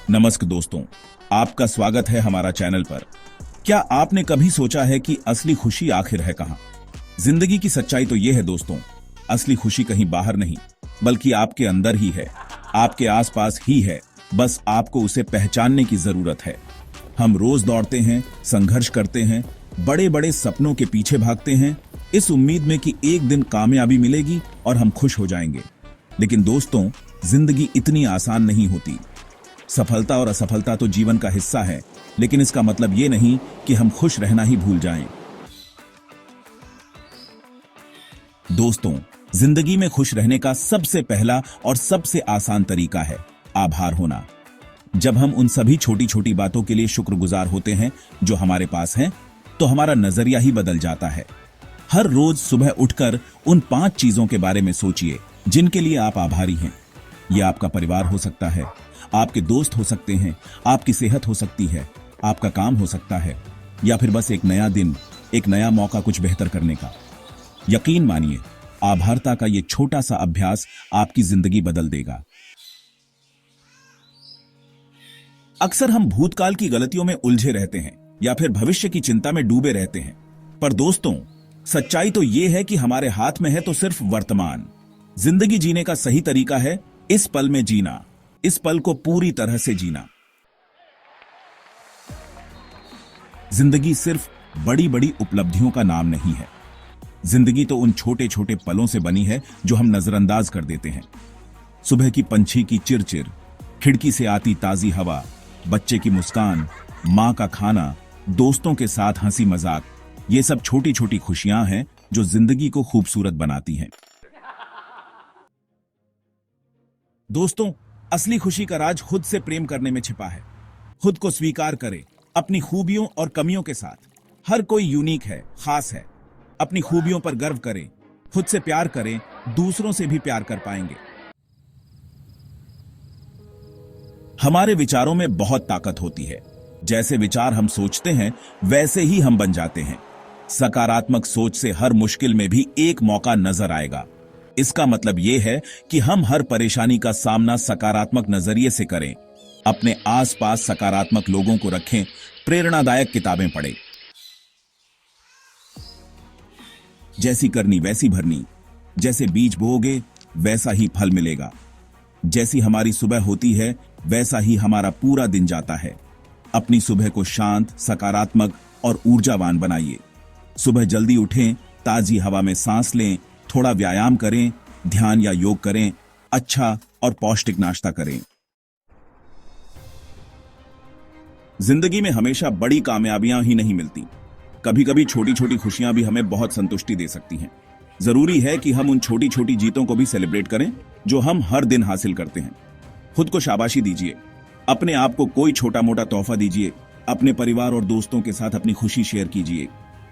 नमस्कार दोस्तों, आपका स्वागत है हमारा चैनल पर। क्या आपने कभी सोचा है कि असली खुशी आखिर है कहां? जिंदगी की सच्चाई तो यह है दोस्तों, असली खुशी कहीं बाहर नहीं बल्कि आपके अंदर ही है, आपके आसपास ही है। बस आपको उसे पहचानने की जरूरत है। हम रोज दौड़ते हैं, संघर्ष करते हैं, बड़े बड़े सपनों के पीछे भागते हैं, इस उम्मीद में कि एक दिन कामयाबी मिलेगी और हम खुश हो जाएंगे। लेकिन दोस्तों, जिंदगी इतनी आसान नहीं होती। सफलता और असफलता तो जीवन का हिस्सा है, लेकिन इसका मतलब ये नहीं कि हम खुश रहना ही भूल जाएं। दोस्तों, जिंदगी में खुश रहने का सबसे पहला और सबसे आसान तरीका है आभार होना। जब हम उन सभी छोटी छोटी बातों के लिए शुक्रगुजार होते हैं जो हमारे पास हैं, तो हमारा नजरिया ही बदल जाता है। हर रोज सुबह उठकर उन 5 चीजों के बारे में सोचिए जिनके लिए आप आभारी हैं। यह आपका परिवार हो सकता है, आपके दोस्त हो सकते हैं, आपकी सेहत हो सकती है, आपका काम हो सकता है, या फिर बस एक नया दिन, एक नया मौका कुछ बेहतर करने का। यकीन मानिए, आभारता का यह छोटा सा अभ्यास आपकी जिंदगी बदल देगा। अक्सर हम भूतकाल की गलतियों में उलझे रहते हैं या फिर भविष्य की चिंता में डूबे रहते हैं, पर दोस्तों, सच्चाई तो यह है कि हमारे हाथ में है तो सिर्फ वर्तमान। जिंदगी जीने का सही तरीका है इस पल में जीना, इस पल को पूरी तरह से जीना। जिंदगी सिर्फ बड़ी बड़ी उपलब्धियों का नाम नहीं है। जिंदगी तो उन छोटे छोटे पलों से बनी है जो हम नजरअंदाज कर देते हैं। सुबह की पंछी की चिरचिर, खिड़की से आती ताजी हवा, बच्चे की मुस्कान, मां का खाना, दोस्तों के साथ हंसी मजाक, ये सब छोटी छोटी खुशियां हैं जो जिंदगी को खूबसूरत बनाती हैं। दोस्तों, असली खुशी का राज खुद से प्रेम करने में छिपा है। खुद को स्वीकार करें, अपनी खूबियों और कमियों के साथ। हर कोई यूनिक है, खास है। अपनी खूबियों पर गर्व करें, खुद से प्यार करें, दूसरों से भी प्यार कर पाएंगे। हमारे विचारों में बहुत ताकत होती है। जैसे विचार हम सोचते हैं, वैसे ही हम बन जाते हैं। सकारात्मक सोच से हर मुश्किल में भी एक मौका नजर आएगा। इसका मतलब यह है कि हम हर परेशानी का सामना सकारात्मक नजरिए से करें। अपने आसपास सकारात्मक लोगों को रखें, प्रेरणादायक किताबें पढ़ें। जैसी करनी वैसी भरनी, जैसे बीज बोओगे वैसा ही फल मिलेगा। जैसी हमारी सुबह होती है वैसा ही हमारा पूरा दिन जाता है। अपनी सुबह को शांत, सकारात्मक और ऊर्जावान बनाइए। सुबह जल्दी उठें, ताजी हवा में सांस लें, थोड़ा व्यायाम करें, ध्यान या योग करें, अच्छा और पौष्टिक नाश्ता करें। जिंदगी में हमेशा बड़ी कामयाबियां ही नहीं मिलती। कभी कभी छोटी छोटी खुशियां भी हमें बहुत संतुष्टि दे सकती हैं। जरूरी है कि हम उन छोटी छोटी जीतों को भी सेलिब्रेट करें जो हम हर दिन हासिल करते हैं। खुद को शाबाशी दीजिए, अपने आप को कोई छोटा मोटा तोहफा दीजिए, अपने परिवार और दोस्तों के साथ अपनी खुशी शेयर कीजिए।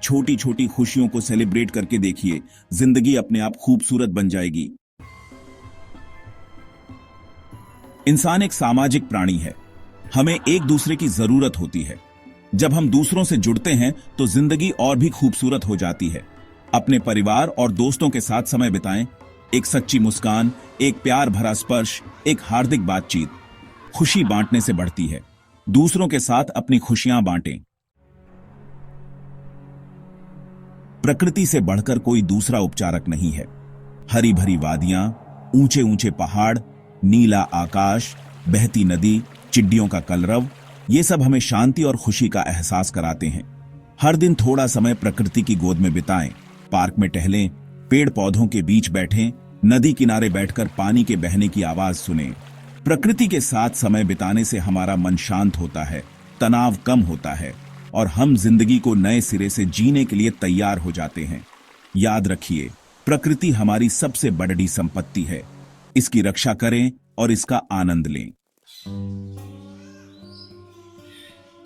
छोटी छोटी खुशियों को सेलिब्रेट करके देखिए, जिंदगी अपने आप खूबसूरत बन जाएगी। इंसान एक सामाजिक प्राणी है। हमें एक दूसरे की जरूरत होती है। जब हम दूसरों से जुड़ते हैं तो जिंदगी और भी खूबसूरत हो जाती है। अपने परिवार और दोस्तों के साथ समय बिताएं। एक सच्ची मुस्कान, एक प्यार भरा स्पर्श, एक हार्दिक बातचीत खुशी बांटने से बढ़ती है। दूसरों के साथ अपनी खुशियां बांटें। प्रकृति से बढ़कर कोई दूसरा उपचारक नहीं है। हरी भरी वादियां, ऊंचे ऊंचे पहाड़, नीला आकाश, बहती नदी, चिड़ियों का कलरव, ये सब हमें शांति और खुशी का एहसास कराते हैं। हर दिन थोड़ा समय प्रकृति की गोद में बिताएं। पार्क में टहलें, पेड़ पौधों के बीच बैठें, नदी किनारे बैठकर पानी के बहने की आवाज सुनें। प्रकृति के साथ समय बिताने से हमारा मन शांत होता है, तनाव कम होता है और हम जिंदगी को नए सिरे से जीने के लिए तैयार हो जाते हैं। याद रखिए, प्रकृति हमारी सबसे बड़ी संपत्ति है। इसकी रक्षा करें और इसका आनंद लें।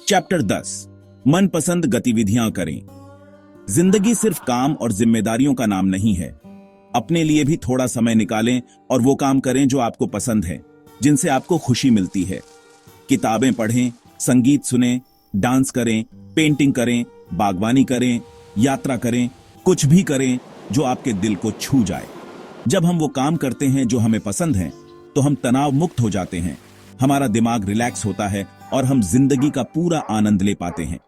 चैप्टर 10, मनपसंद गतिविधियां करें। जिंदगी सिर्फ काम और जिम्मेदारियों का नाम नहीं है। अपने लिए भी थोड़ा समय निकालें और वो काम करें जो आपको पसंद है, जिनसे आपको खुशी मिलती है। किताबें पढ़ें, संगीत सुनें, डांस करें, पेंटिंग करें, बागवानी करें, यात्रा करें, कुछ भी करें जो आपके दिल को छू जाए। जब हम वो काम करते हैं जो हमें पसंद है, तो हम तनाव मुक्त हो जाते हैं, हमारा दिमाग रिलैक्स होता है और हम जिंदगी का पूरा आनंद ले पाते हैं।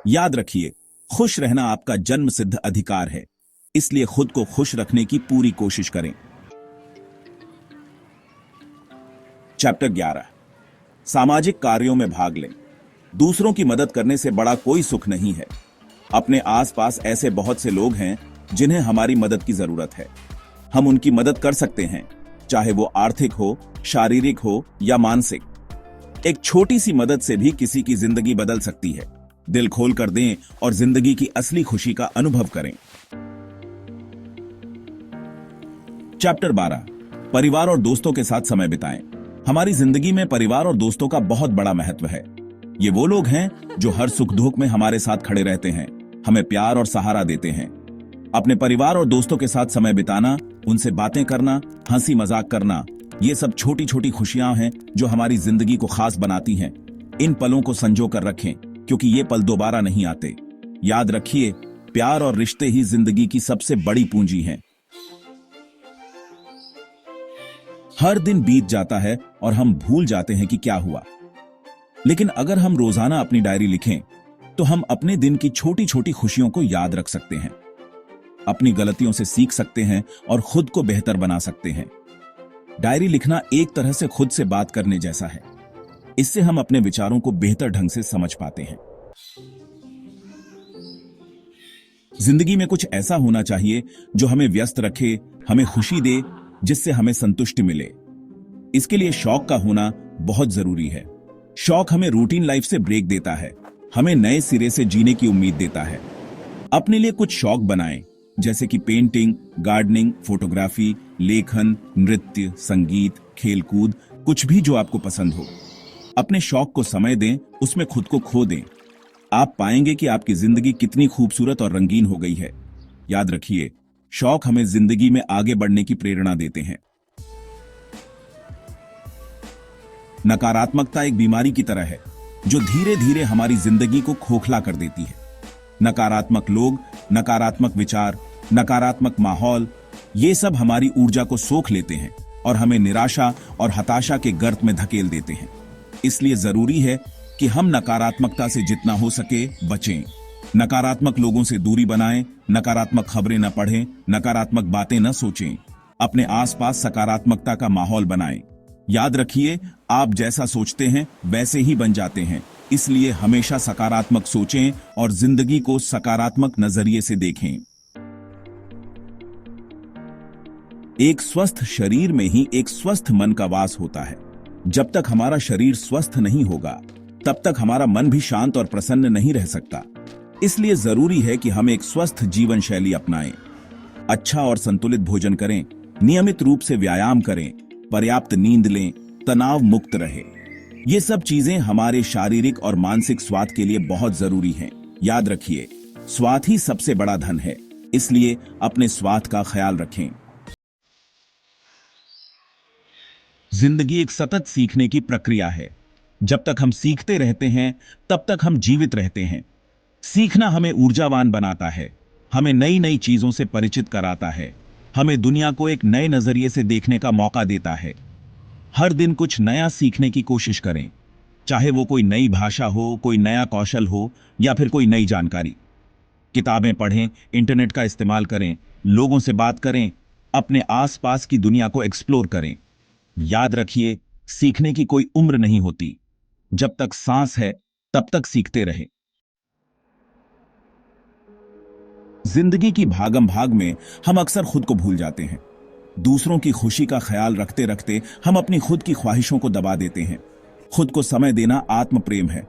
याद रखिए, खुश रहना आपका जन्म सिद्ध अधिकार है, इसलिए खुद को खुश रखने की पूरी कोशिश करें। चैप्टर 11, सामाजिक कार्यों में भाग लें। दूसरों की मदद करने से बड़ा कोई सुख नहीं है। अपने आसपास ऐसे बहुत से लोग हैं जिन्हें हमारी मदद की जरूरत है। हम उनकी मदद कर सकते हैं, चाहे वो आर्थिक हो, शारीरिक हो या मानसिक। एक छोटी सी मदद से भी किसी की जिंदगी बदल सकती है। दिल खोल कर दें और जिंदगी की असली खुशी का अनुभव करें। चैप्टर 12, परिवार और दोस्तों के साथ समय बिताएं। हमारी जिंदगी में परिवार और दोस्तों का बहुत बड़ा महत्व है। ये वो लोग हैं जो हर सुख दुख में हमारे साथ खड़े रहते हैं, हमें प्यार और सहारा देते हैं। अपने परिवार और दोस्तों के साथ समय बिताना, उनसे बातें करना, हंसी मजाक करना, ये सब छोटी छोटी खुशियां हैं जो हमारी जिंदगी को खास बनाती हैं। इन पलों को संजो कर रखें, क्योंकि ये पल दोबारा नहीं आते। याद रखिए, प्यार और रिश्ते ही जिंदगी की सबसे बड़ी पूंजी हैं। हर दिन बीत जाता है और हम भूल जाते हैं कि क्या हुआ, लेकिन अगर हम रोजाना अपनी डायरी लिखें तो हम अपने दिन की छोटी छोटी खुशियों को याद रख सकते हैं, अपनी गलतियों से सीख सकते हैं और खुद को बेहतर बना सकते हैं। डायरी लिखना एक तरह से खुद से बात करने जैसा है। इससे हम अपने विचारों को बेहतर ढंग से समझ पाते हैं। जिंदगी में कुछ ऐसा होना चाहिए जो हमें व्यस्त रखे, हमें खुशी दे, जिससे हमें संतुष्टि मिले। इसके लिए शौक का होना बहुत जरूरी है। शौक हमें रूटीन लाइफ से ब्रेक देता है, हमें नए सिरे से जीने की उम्मीद देता है। अपने लिए कुछ शौक बनाएं, जैसे कि पेंटिंग, गार्डनिंग, फोटोग्राफी, लेखन, नृत्य, संगीत, खेलकूद, कुछ भी जो आपको पसंद हो। अपने शौक को समय दें, उसमें खुद को खो दें। आप पाएंगे कि आपकी जिंदगी कितनी खूबसूरत और रंगीन हो गई है। याद रखिए, शौक हमें जिंदगी में आगे बढ़ने की प्रेरणा देते हैं। नकारात्मकता एक बीमारी की तरह है जो धीरे धीरे हमारी जिंदगी को खोखला कर देती है। नकारात्मक लोग, नकारात्मक विचार, नकारात्मक माहौल, ये सब हमारी ऊर्जा को सोख लेते हैं और हमें निराशा और हताशा के गर्त में धकेल देते हैं। इसलिए जरूरी है कि हम नकारात्मकता से जितना हो सके बचें। नकारात्मक लोगों से दूरी बनाएं, नकारात्मक खबरें न पढ़ें, नकारात्मक बातें न सोचें। अपने आसपास सकारात्मकता का माहौल बनाएं। याद रखिए, आप जैसा सोचते हैं वैसे ही बन जाते हैं। इसलिए हमेशा सकारात्मक सोचें और जिंदगी को सकारात्मक नजरिए से देखें। एक स्वस्थ शरीर में ही एक स्वस्थ मन का वास होता है। जब तक हमारा शरीर स्वस्थ नहीं होगा, तब तक हमारा मन भी शांत और प्रसन्न नहीं रह सकता। इसलिए जरूरी है कि हम एक स्वस्थ जीवन शैली अपनाएं। अच्छा और संतुलित भोजन करें, नियमित रूप से व्यायाम करें, पर्याप्त नींद लें, तनाव मुक्त रहे। ये सब चीजें हमारे शारीरिक और मानसिक स्वास्थ्य के लिए बहुत जरूरी हैं। याद रखिए, स्वास्थ्य ही सबसे बड़ा धन है, इसलिए अपने स्वास्थ्य का ख्याल रखें। जिंदगी एक सतत सीखने की प्रक्रिया है। जब तक हम सीखते रहते हैं, तब तक हम जीवित रहते हैं। सीखना हमें ऊर्जावान बनाता है, हमें नई नई चीजों से परिचित कराता है, हमें दुनिया को एक नए नजरिए से देखने का मौका देता है। हर दिन कुछ नया सीखने की कोशिश करें, चाहे वो कोई नई भाषा हो, कोई नया कौशल हो या फिर कोई नई जानकारी। किताबें पढ़ें, इंटरनेट का इस्तेमाल करें, लोगों से बात करें, अपने आसपास की दुनिया को एक्सप्लोर करें। याद रखिए, सीखने की कोई उम्र नहीं होती। जब तक सांस है, तब तक सीखते रहे। जिंदगी की भागम भाग में हम अक्सर खुद को भूल जाते हैं। दूसरों की खुशी का ख्याल रखते रखते हम अपनी खुद की ख्वाहिशों को दबा देते हैं। खुद को समय देना आत्म प्रेम है।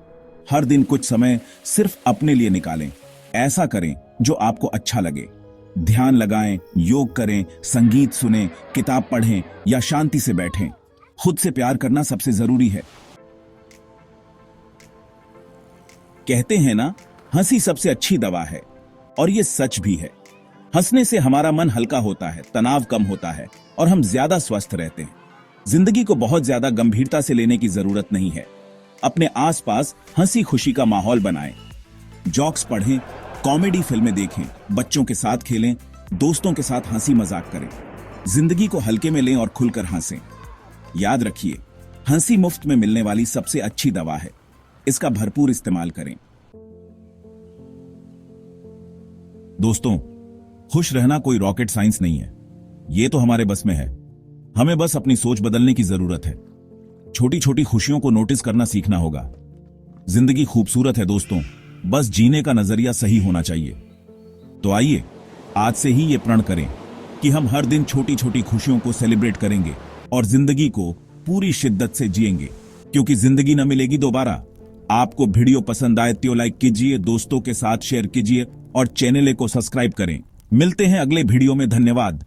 हर दिन कुछ समय सिर्फ अपने लिए निकालें। ऐसा करें जो आपको अच्छा लगे। ध्यान लगाएं, योग करें, संगीत सुनें, किताब पढ़ें या शांति से बैठें। खुद से प्यार करना सबसे जरूरी है। कहते हैं ना, हंसी सबसे अच्छी दवा है, और ये सच भी है। हंसने से हमारा मन हल्का होता है, तनाव कम होता है और हम ज्यादा स्वस्थ रहते हैं। जिंदगी को बहुत ज्यादा गंभीरता से लेने की जरूरत नहीं है। अपने आसपास हंसी खुशी का माहौल बनाएं। जोक्स पढ़ें, कॉमेडी फिल्में देखें, बच्चों के साथ खेलें, दोस्तों के साथ हंसी मजाक करें। जिंदगी को हल्के में लें और खुलकर हंसें। याद रखिए, हंसी मुफ्त में मिलने वाली सबसे अच्छी दवा है। इसका भरपूर इस्तेमाल करें। दोस्तों, खुश रहना कोई रॉकेट साइंस नहीं है। ये तो हमारे बस में है। हमें बस अपनी सोच बदलने की जरूरत है। छोटी छोटी खुशियों को नोटिस करना सीखना होगा। जिंदगी खूबसूरत है दोस्तों, बस जीने का नजरिया सही होना चाहिए। तो आइए आज से ही ये प्रण करें कि हम हर दिन छोटी छोटी खुशियों को सेलिब्रेट करेंगे और जिंदगी को पूरी शिद्दत से जिएंगे, क्योंकि जिंदगी न मिलेगी दोबारा। आपको वीडियो पसंद आए तो लाइक कीजिए, दोस्तों के साथ शेयर कीजिए और चैनल को सब्सक्राइब करें। मिलते हैं अगले वीडियो में। धन्यवाद।